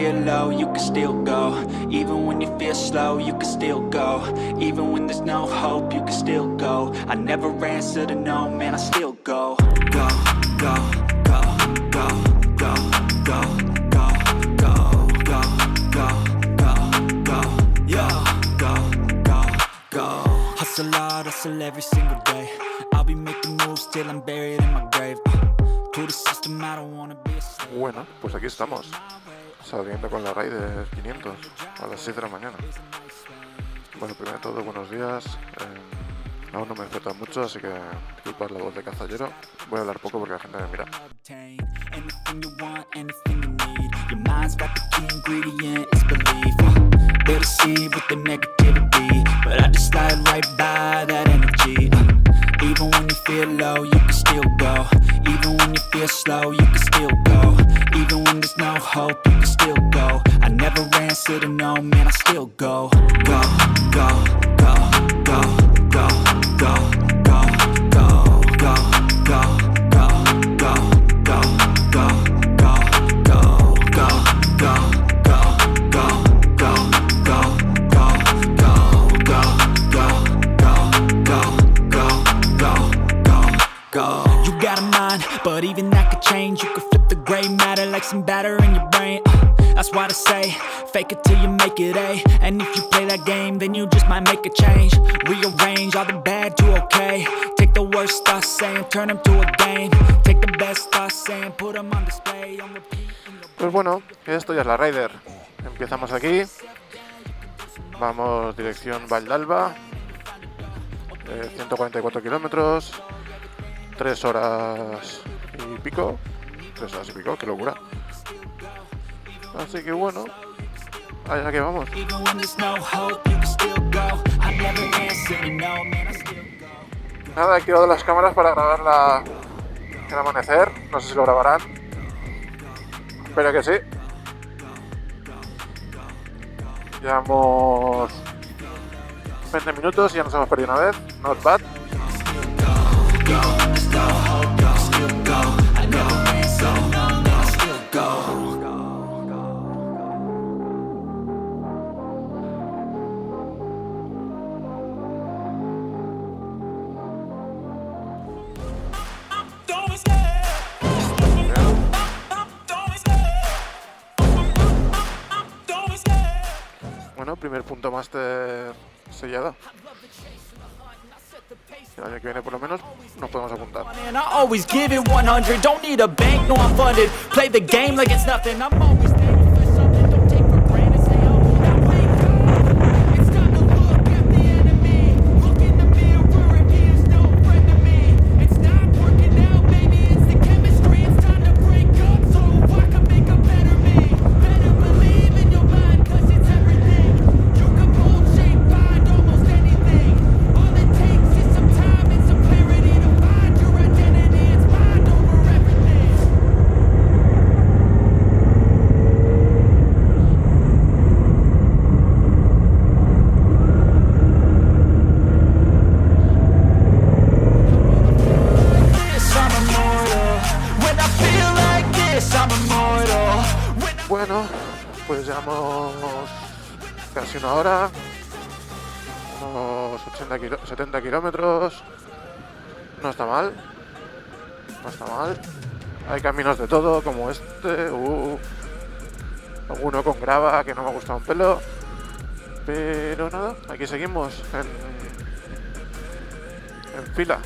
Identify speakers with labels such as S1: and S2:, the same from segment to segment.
S1: feel low, you can still go. Even when you feel slow, you can still go. Even when there's no hope, you can still go. I never answer to no, man, I still go. Go, go, go, go, go, go, go, go, go, go, go, go, yo, go, go, go. Hustle hard, hustle every single day. I'll be making moves till I'm buried in my grave. To the system, I don't wanna be a slave.
S2: Bueno, pues aquí estamos, saliendo con la Raider 500 a las 6 de la mañana. Bueno, primero de todo, buenos días. Aún no me despertan mucho, así que disculpad la voz de cazallero. Voy a hablar poco porque la gente me mira. Even when you feel low, you can still go. Even when you feel slow, you can still go. Even when there's no hope, you can still go. I never answer to no, man, I still go. Go, go, go, go, go, go, go, go, go, go, go, go, go, go, go, go, go, go, go, go. You got a mind, but even that could change. You could flip the gray matter like some batter in your brain. That's why they say, fake it till you make it A. And if you play that game, then you just might make a change. Rearrange all the bad to okay. Take the worst thoughts saying, turn them to a game. Take the best thoughts saying, put them on display, on repeat. Pues bueno, esto ya es la Raider. Empezamos aquí. Vamos dirección Vallalba. 144 kilómetros. 3 horas y pico. 3 horas y pico, qué locura. Así que bueno, allá que vamos. Nada, he activado las cámaras para grabar el amanecer. No sé si lo grabarán. Espero que sí. Llevamos 20 minutos y ya nos hemos perdido una vez. Not bad. Bueno, primer punto máster sellado. El año que viene por lo menos nos podemos apuntar. Bueno, pues llevamos casi una hora, unos 70 kilómetros, no está mal, hay caminos de todo como este, alguno con grava que no me ha gustado un pelo, pero nada, aquí seguimos en fila.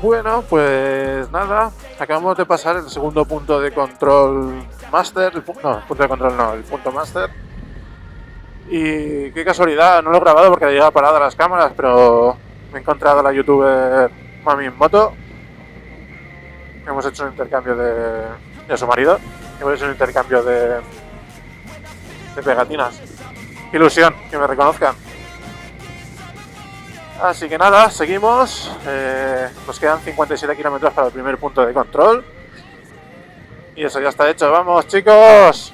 S2: Bueno, pues nada, acabamos de pasar el segundo punto de control master, el punto master. Y qué casualidad, no lo he grabado porque había parado las cámaras, pero me he encontrado a la youtuber Mami en moto. Hemos hecho un intercambio de su marido, hemos hecho un intercambio
S3: de pegatinas. Ilusión, que me reconozcan. Así que nada, seguimos. Nos quedan 57 kilómetros para el primer punto de control. Y eso ya está hecho. ¡Vamos, chicos!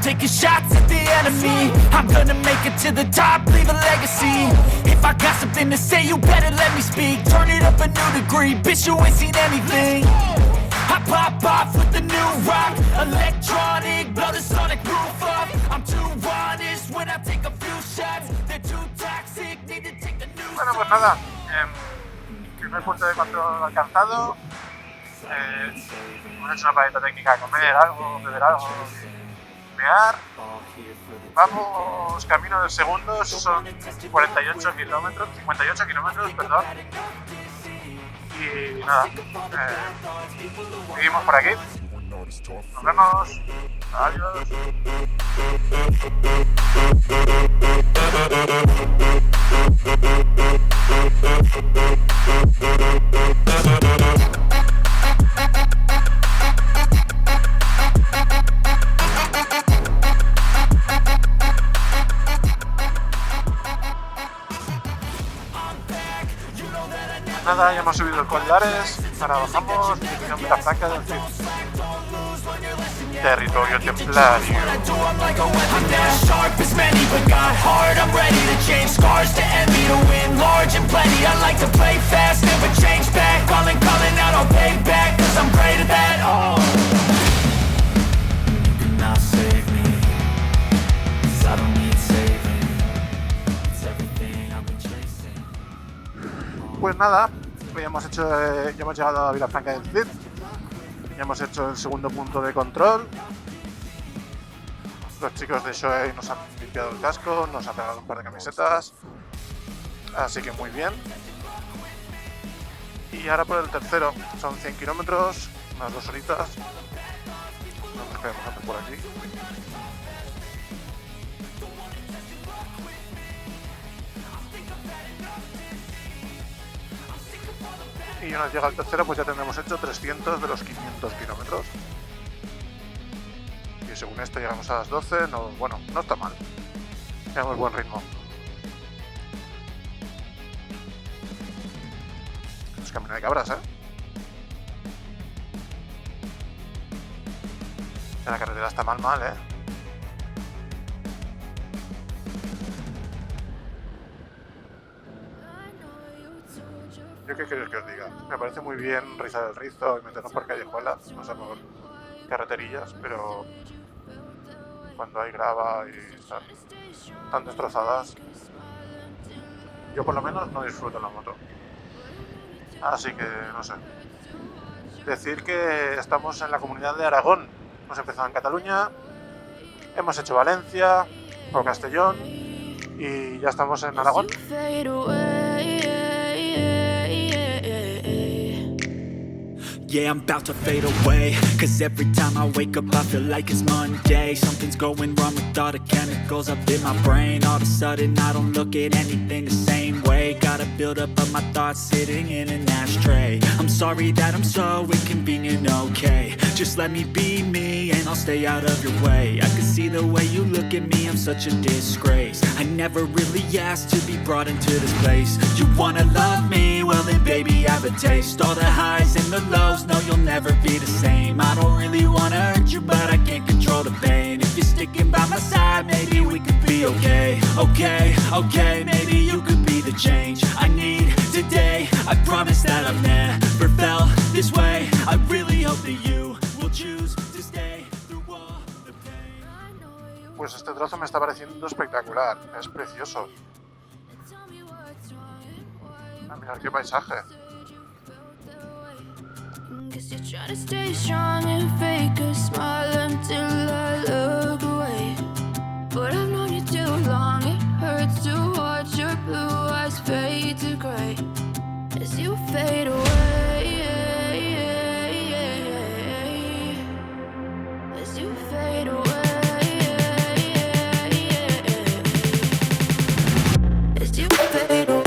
S2: Taking shots at the enemy. I'm gonna make it to the top, leave a legacy. If I got something to say, you better let me speak. Turn it up a new degree, bitch, you ain't seen anything. I pop off with the new rock, electronic, blow the sonic roof up. I'm too honest when I take a few shots. They're too toxic, need to take the new.
S3: Bueno, pues nada, primer punto de control alcanzado. Hemos hecho una paradita técnica, comer algo, beber algo. Vamos camino del segundo, son 58 kilómetros, 58 kilómetros, perdón. Y nada, seguimos por aquí. Nos vemos. Adiós. Nada, ya hemos subido el Coldares, ahora bajamos, dirección Vilafranca del Cid. Territorio templario. Pues nada, ya hemos llegado a Vilafranca del Cid, ya hemos hecho el segundo punto de control. Los chicos de Shoei nos han limpiado el casco, nos han pegado un par de camisetas, así que muy bien. Y ahora por el tercero, son 100 kilómetros, unas 2 horitas. Nos quedamos antes por aquí. Y una vez llega al tercero, pues ya tendremos hecho 300 de los 500 kilómetros. Y según esto llegamos a las 12, no está mal. Llevamos buen ritmo. Es camino de cabras, ¿eh? La carretera está mal, ¿eh? ¿Yo qué queréis que os diga? Me parece muy bien rizar el rizo y meternos por callejuelas, o sea, por carreterillas, pero cuando hay grava y están tan destrozadas, yo por lo menos no disfruto la moto. Así que, no sé. Decir que estamos en la comunidad de Aragón. Hemos empezado en Cataluña, hemos hecho Valencia o Castellón y ya estamos en Aragón.
S2: Yeah, I'm about to fade away, cause every time I wake up I feel like it's Monday. Something's going wrong with all the chemicals up in my brain. All of a sudden I don't look at anything the same way. Gotta build up of my thoughts sitting in an ashtray. I'm sorry that I'm so inconvenient, okay. Just let me be me and I'll stay out of your way. I can see the way you look at me, I'm such a disgrace. I never really asked to be brought into this place. You wanna love me? Well then baby I have a taste. All the highs and the lows, no you'll never be the same. I don't really wanna hurt you but I can't control the pain. If you're sticking by my side maybe we could be okay. Okay, maybe you could be the change I need today. I promise that I've never felt this way. I really hope that you will choose to stay through all the pain.
S3: Pues este trozo me está pareciendo espectacular, es precioso. Ah, mirad qué paisaje.
S2: 'Cause you're trying to stay strong and fake a smile until I look away. But I've known you too long, it hurts to watch your blue eyes fade to gray as you fade away. As you fade away. As you fade away.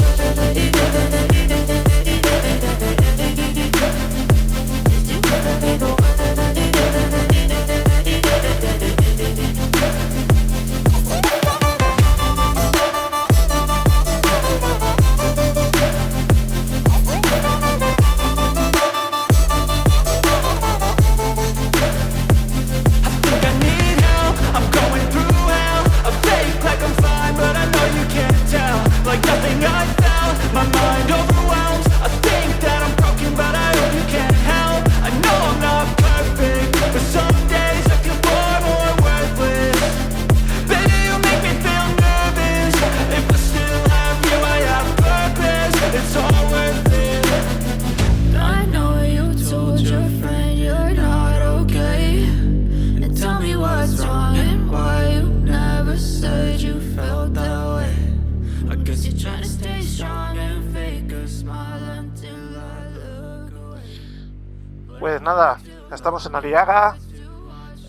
S3: Pues nada, estamos en Aliaga.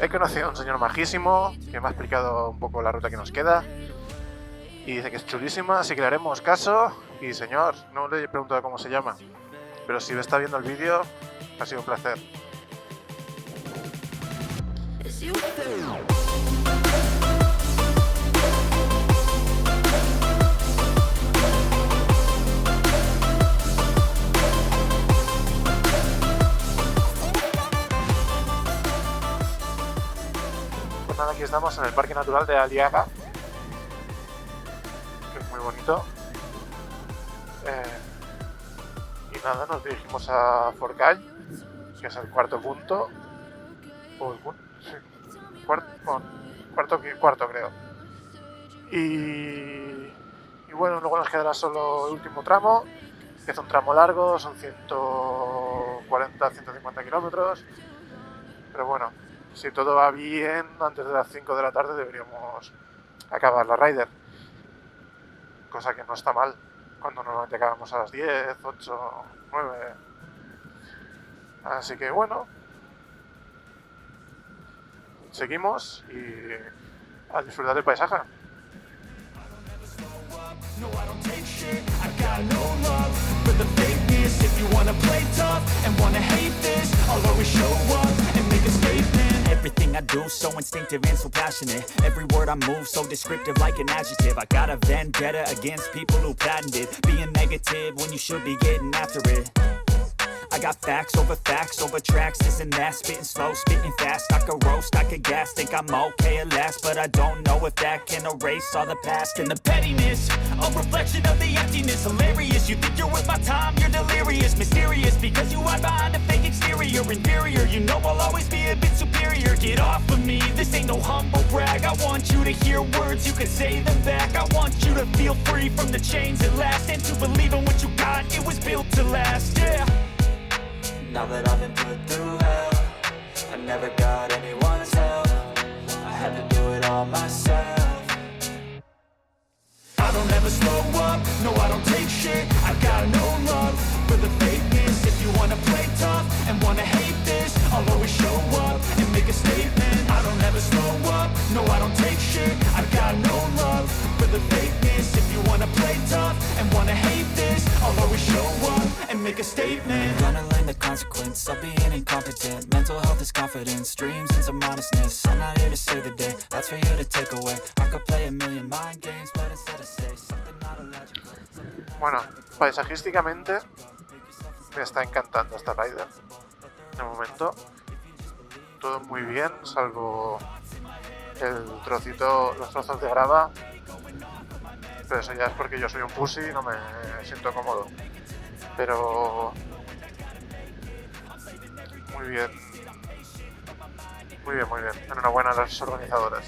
S3: He conocido a un señor majísimo que me ha explicado un poco la ruta que nos queda y dice que es chulísima, así que le haremos caso. Y señor, no le he preguntado cómo se llama, pero si está viendo el vídeo, ha sido un placer. Nada, aquí estamos en el Parque Natural de Aliaga, que es muy bonito. Y nada, nos dirigimos a Forcall, que es el cuarto punto. O el punto, sí, cuarto creo. Y bueno, luego nos quedará solo el último tramo, que es un tramo largo, son 140-150 kilómetros. Pero bueno, si todo va bien, antes de las 5 de la tarde deberíamos acabar la Rider. Cosa que no está mal, cuando normalmente acabamos a las 10, 8, 9. Así que bueno, seguimos y a disfrutar del paisaje.
S2: No, I don't take shit, I got no love for the fakeness. If you wanna play tough and wanna hate this, I'll always show up and make a statement. Everything I do so instinctive and so passionate. Every word I move so descriptive like an adjective. I got a vendetta against people who patented being negative when you should be getting after it. I got facts over tracks, this and that, spitting slow, spitting fast. I could roast, I could gas, think I'm okay at last, but I don't know if that can erase all the past and the pettiness. A reflection of the emptiness, hilarious. You think you're worth my time, you're delirious, mysterious, because you hide behind a fake exterior, inferior. You know I'll always be a bit superior. Get off of me, this ain't no humble brag. I want you to hear words, you can say them back. I want you to feel free from the chains at last, and to believe in what you got, it was built to last, yeah. Now that I've been put through hell, I never got anyone's help. I had to do it all myself. I don't ever slow up, no I don't take shit. I got no love for the fakeness. If you wanna play tough and wanna hate this, I'll always show up and make a statement. I don't ever slow up, no I don't take shit. I got no love for the fakeness. If you wanna play tough and wanna hate this, I'll always show up and make a statement. I'm gonna learn the consequence of being incompetent. Mental health is confidence, dreams and some honestness. I'm not here to save the day, that's for you to take away. I could play a million mind games, but instead of say something not illogical.
S3: Bueno, paisajísticamente me está encantando esta Rider. De momento, todo muy bien, salvo los trozos de grava. Pero eso ya es porque yo soy un pussy y no me siento cómodo. Pero muy bien. Muy bien, muy bien. Enhorabuena a las organizadoras.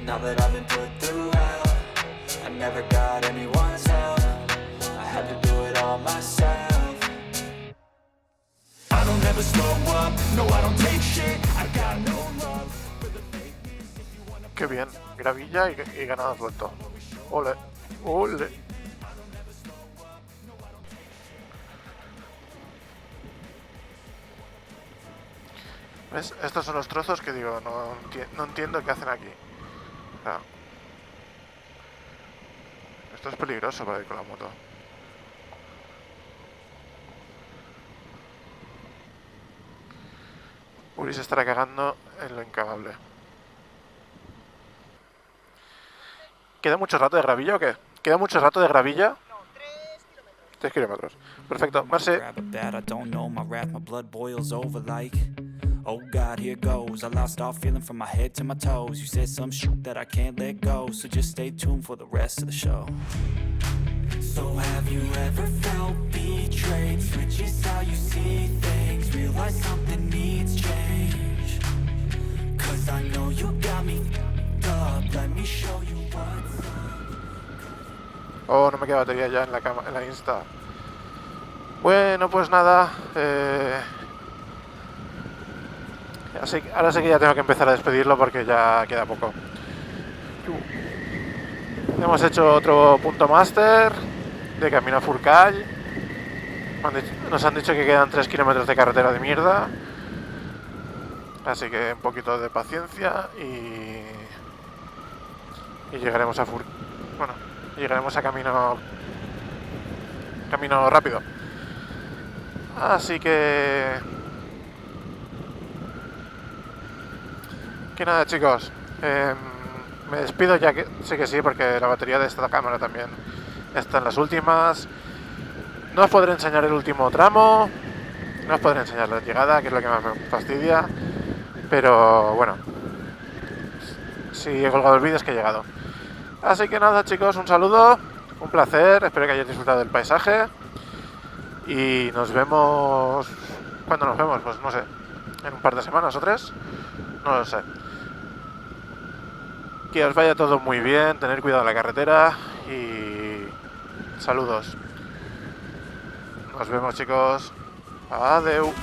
S2: Now that I've been put through hell, I never got anyone's help. I all myself. I don't ever slow up, no I don't take shit, I got no love for the fakeness. If you wanna...
S3: Qué bien, gravilla y ganado suelto. Ole, ole. ¿Ves? Estos son los trozos que digo, no entiendo qué hacen aquí. O sea, esto es peligroso para ir con la moto. Uri se estará cagando en lo incagable. ¿Queda mucho rato de gravilla o qué? ¿Queda mucho rato de gravilla? 3 kilómetros. Perfecto, Marce.
S2: Oh God, here goes. I lost all feeling from my head to my toes. You said some shit that I can't let go, so just stay tuned for the rest of the show. So have you ever felt betrayed? Switches how you see things. Realize something needs change. Cause I know you got me up. Let me show you what's up.
S3: Oh, no me queda batería ya en la Insta. Bueno, pues nada. Ahora sí que ya tengo que empezar a despedirlo porque ya queda poco. Hemos hecho otro punto máster de camino a Furcall. Nos han dicho que quedan 3 kilómetros de carretera de mierda. Así que un poquito de paciencia y llegaremos a Bueno, llegaremos a camino rápido. Así que nada, chicos, me despido ya que sé que sí, porque la batería de esta cámara también está en las últimas. No os podré enseñar el último tramo, no os podré enseñar la llegada, que es lo que más me fastidia, pero bueno, si he colgado el vídeo es que he llegado. Así que nada, chicos, un saludo, un placer, espero que hayáis disfrutado del paisaje y nos vemos... ¿Cuándo nos vemos? Pues no sé, en un par de semanas o 3, no lo sé. Que os vaya todo muy bien, tener cuidado en la carretera y saludos. Nos vemos, chicos. Adeu.